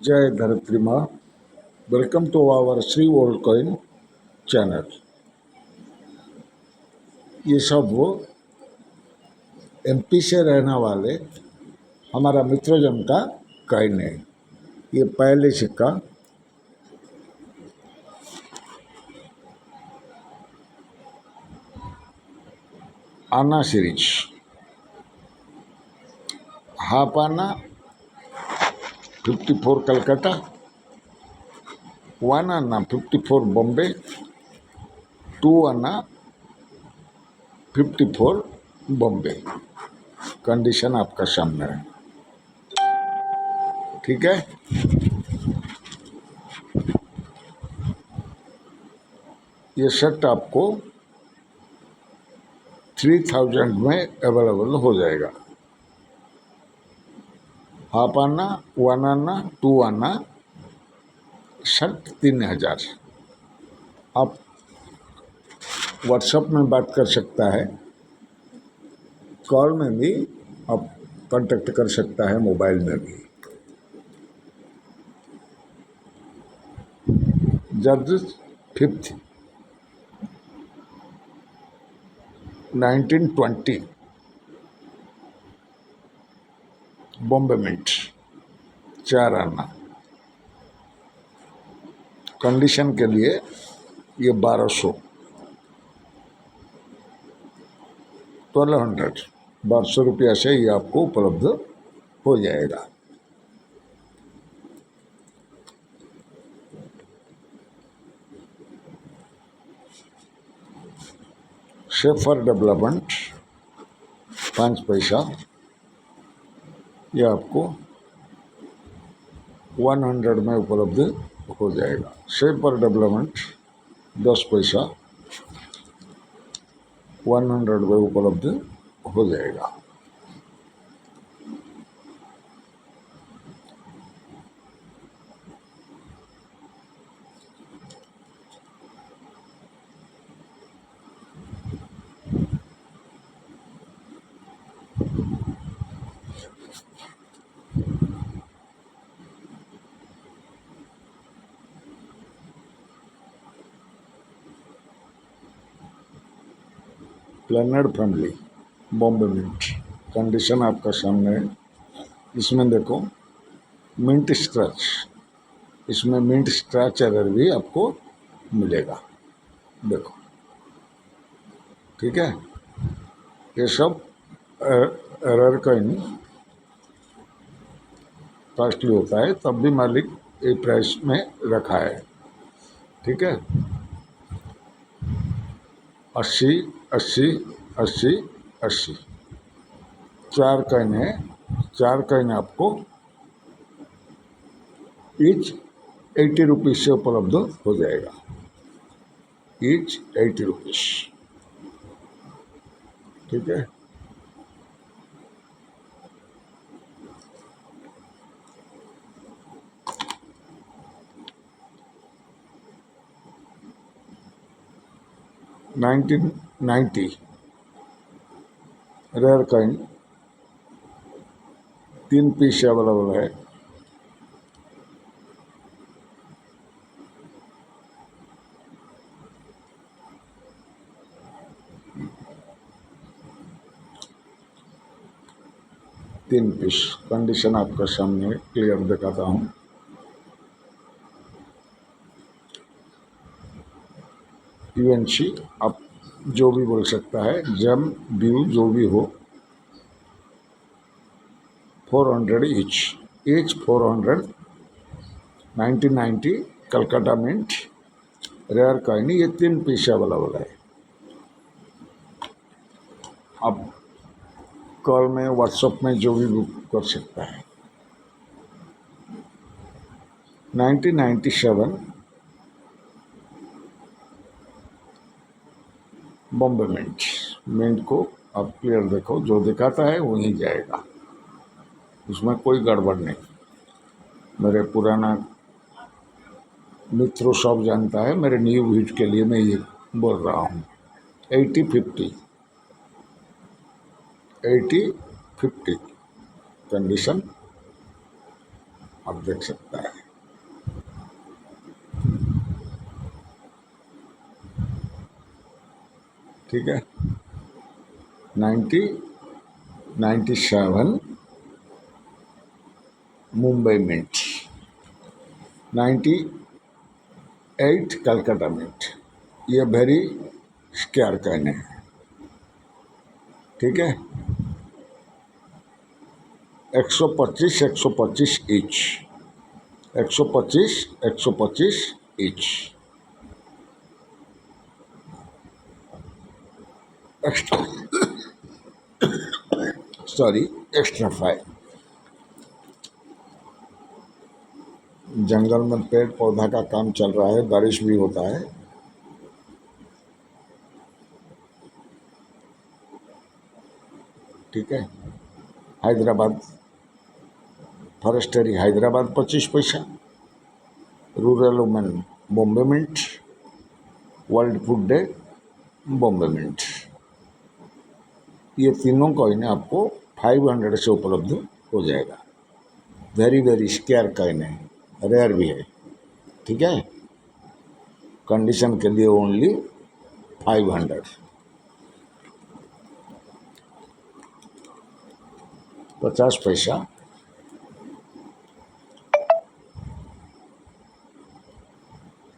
जय धरित्री माँ। Welcome to our Shri old coin channel. ये सब वो एमपी से रहने वाले हमारा मित्रजन का कॉइन है। ये पहले सिक्का आना सीरीज, हाफ आना 54 कलकत्ता, 1 आना 54 बॉम्बे, 2 आना 54 बॉम्बे। कंडीशन आपका सामने है, ठीक है। ये सेट आपको 3000 में अवेलेबल हो जाएगा। हाफ आना, 1 आना, 2 आना, सेट 3000। आप व्हाट्सएप में बात कर सकता है, कॉल में भी आप कांटेक्ट कर सकता है, मोबाइल में भी। जज 5th 1920 बॉम्बे मिंट, 4 आना। कंडीशन के लिए ये 1200 रुपया से ये आपको उपलब्ध हो जाएगा। शेफर डेवलपमेंट 5 पैसा, ये आपको 100 में उपलब्ध हो जाएगा। शेफर डेवलपमेंट 10 पैसा 100 में उपलब्ध हो जाएगा। प्लेनेड फैमिली बॉम्बे मिंट, कंडीशन आपका सामने है। इसमें देखो मिंट स्क्रैच, इसमें मिंट स्क्रैच एरर भी आपको मिलेगा, देखो, ठीक है। ये सब एरर कॉइन कॉस्टली होता है, तब भी मालिक ये प्राइस में रखा है, ठीक है। 80 80 80 80 4 कॉइन है। 4 कॉइन आपको ईच 80 रुपीज से उपलब्ध हो जाएगा। ईच 80 रुपीज, ठीक है। $1990 रेयर कॉइन 3 पीस अवेलेबल है। तीन पीस, कंडीशन आपका सामने क्लियर दिखाता हूँ। यूएनसी आप जो भी बोल सकता है, जेम व्यू जो भी हो, 400 each 400, 1990 Calcutta mint rare coin. ये 3 पीस अवेलेबल है। आप कॉल में, व्हाट्सएप में जो भी बुक कर सकता है। 1997 बॉम्बे मिंट। मिंट को आप क्लियर देखो, जो दिखाता है वही जाएगा, उसमें कोई गड़बड़ नहीं। मेरे पुराना मित्रों सब जानता है, मेरे न्यू व्यूज के लिए मैं ये बोल रहा हूँ। 80-50 कंडीशन आप देख सकता है। ठीक है। 90, 97 मुंबई मिंट, 98 कलकत्ता मिंट। ये वेरी स्क्वायर कहने हैं, ठीक है। 125, 125 each, 125, 125 each. Extra, sorry, extra 5। जंगल में पेड़ पौधा का काम चल रहा है, बारिश भी होता है। ठीक है। हैदराबाद फॉरेस्टरी हैदराबाद 25 पैसा, rural women Bombay mint, world food day Bombay mint. ये तीनों कॉइन आपको 500 से उपलब्ध हो जाएगा। वेरी वेरी स्केयर कॉइन है, रेयर भी है, ठीक है। कंडीशन के लिए ओनली 500। 50 पैसा,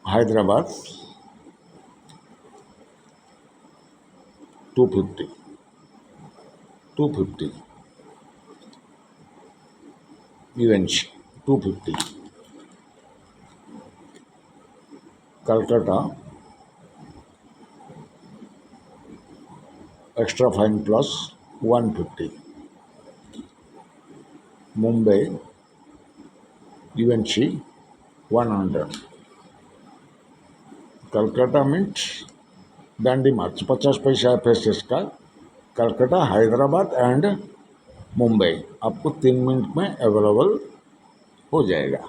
Hyderabad 250, 250 UNC 250। Calcutta extra fine plus 150। Mumbai UNC 100। Calcutta mint Dandi march 50 पैसा FSS का। कलकत्ता, हैदराबाद एंड मुंबई आपको 3 मिनट में अवेलेबल हो जाएगा।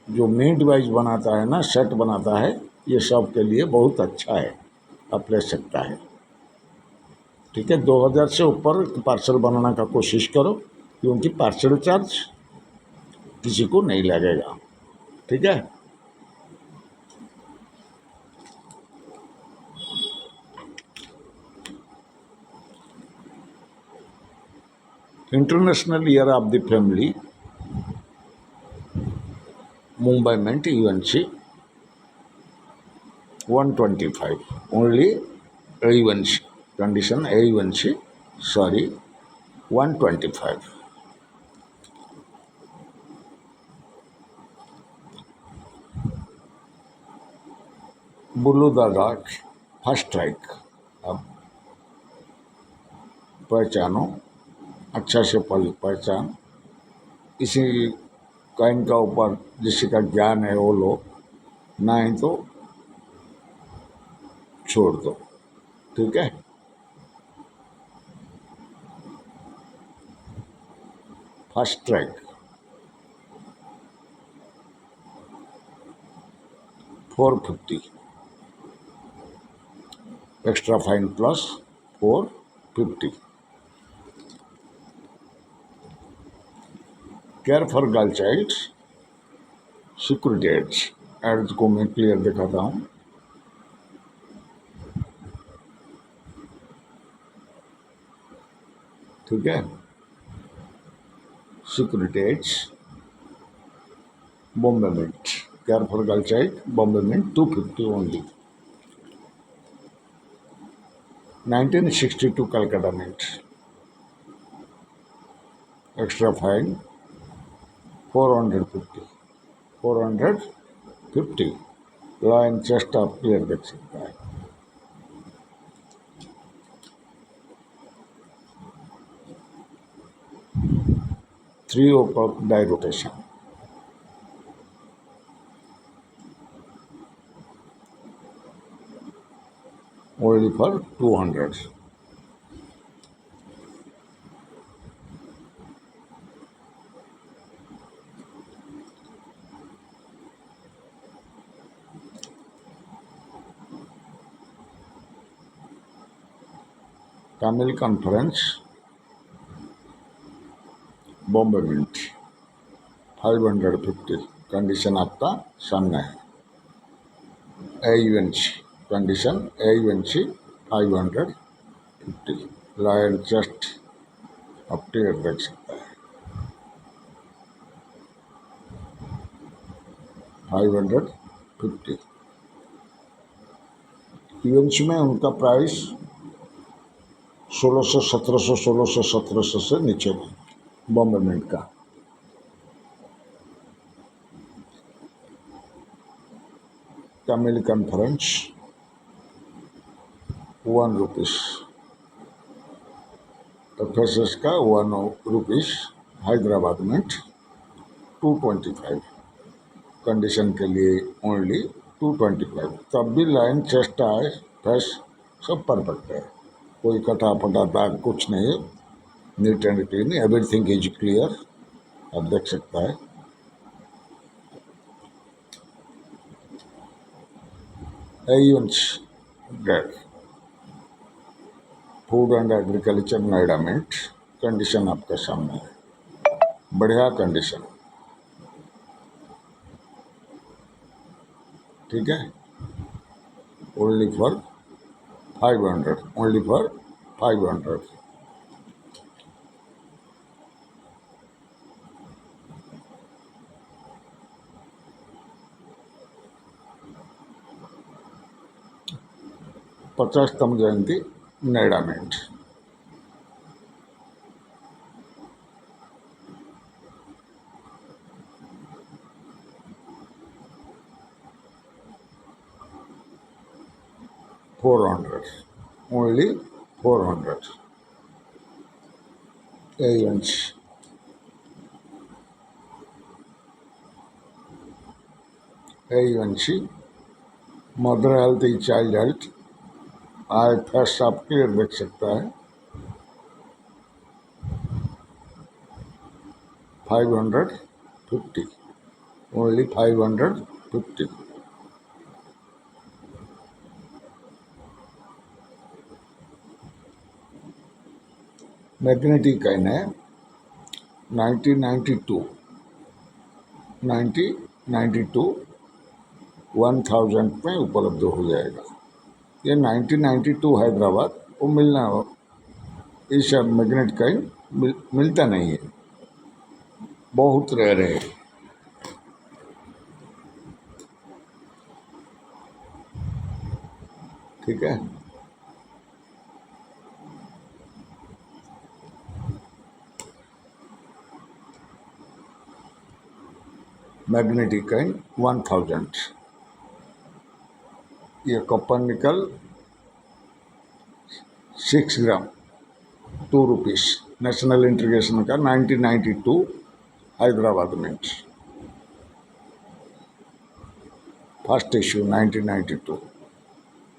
जो मिनट वाइज बनाता है ना, सेट बनाता है, ये सब के लिए बहुत अच्छा है, आप ले सकता है। ठीक है। 2000 से ऊपर पार्सल बनाने का कोशिश करो, क्योंकि पार्सल चार्ज किसी को नहीं लगेगा, ठीक है। International year of the family Mumbai mint UNC 125 only UNC condition UNC, sorry 125। Bullu the dog first strike. अब पहचानो, अच्छा से पहचान। इसी कॉइन का ऊपर जिसका का ज्ञान है वो लो, नहीं तो छोड़ दो, ठीक है। First track 450, extra fine plus 450। Care for girl child security AIDS को मैं क्लियर दिखाता हूँ। ठीक है। Security AIDS Bombay mint, care for girl child Bombay mint 250 only. 1962 Calcutta mint, extra fine 450, 450। Law and chest आप क्लियर देख सकता है। Three o'clock die rotation, only for 200। Tamil conference Bombay mint 550। Condition आपका सामने है। AUNC condition AUNC 550 loyal chest अपटेयर देख सकता है 550 यूएनसी में उनका प्राइस 1600 1700 1600 1700 से नीचे में बॉम्बे मिंट का तमिल कॉन्फ्रेंस 1 रुपीस एफएसएस का 1 रुपीस हैदराबाद मिंट 225 कंडीशन के लिए ओनली 225 तब भी लाइन चेस्ट आए फैस सब परफेक्ट है कोई कटा पटा दाग कुछ नहीं है neat and clean everything is clear आप देख सकता है एयूंस grade food and agriculture Noida mint condition आपके सामने है बढ़िया कंडीशन ठीक है ओनली फॉर 500 ओनली फॉर 500 50तम जयंती Noida mint $400 only 400 ANC mother health child health I first आप क्लियर देख सकता है 550 ओनली 550 मैग्नेटिक काइन है 1992 1000 में उपलब्ध हो जाएगा ये 1992 हैदराबाद वो मिलना हो इस मैग्नेट काइन मिलता नहीं है बहुत रेयर है ठीक है मैग्नेटिक काइन 1000 ये कॉपर निकल 6 ग्राम 2 रुपीस नेशनल इंटीग्रेशन का 1992 Hyderabad mint first issue 1992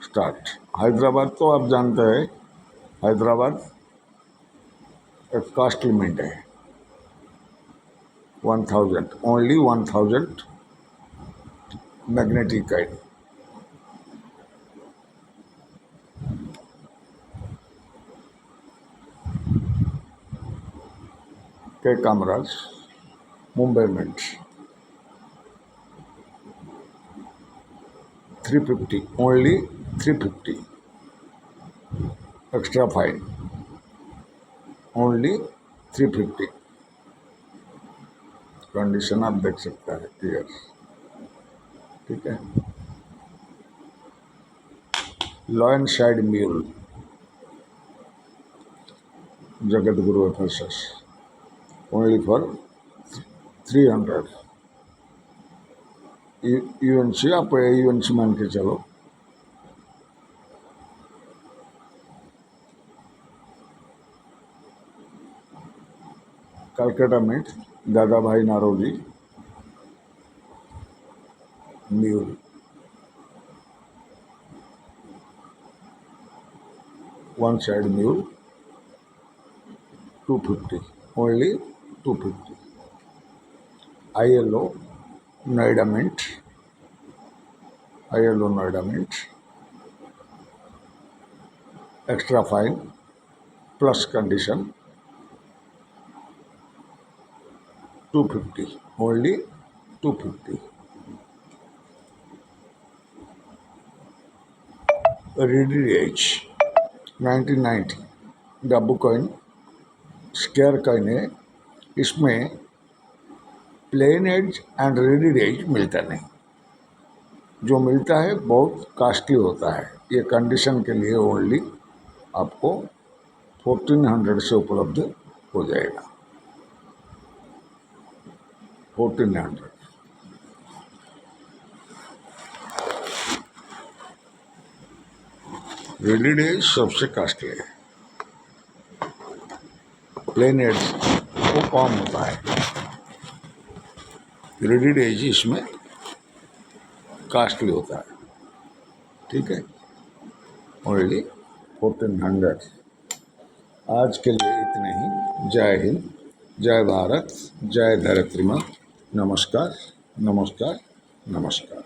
start Hyderabad तो आप जानते हैं हैदराबाद एक कॉस्टली मिंट है 1000 only 1000 magnetic coin K Kamaraj Mumbai mint 350 only 350 extra fine only 350 condition आप देख सकता है क्लियर ठीक है lion side mule Jagat Guru FSS only for 300 UNC आप यूएनसी मान के चलो Calcutta mint Dadabhai Naoroji mule one side mule 250 only 250 ILO Noida mint ILO Noida mint extra fine plus condition 250 only 250 ready edge 1990 डब्बू कॉइन स्क्वायर कॉइन है। इसमें plain edge and reeded edge मिलता नहीं, जो मिलता है बहुत कास्टली होता है। ये कंडीशन के लिए ओनली आपको 1400 से उपलब्ध हो जाएगा। 1400 रेडिड एज सबसे कास्टली है, प्लेन एज वो कम होता है, रेडिड एज इसमें कास्टली होता है। ठीक है, ओनली 1400। आज के लिए इतने ही। जय हिंद, जय भारत, जय धरित्री माँ। नमस्कार, नमस्कार, नमस्कार।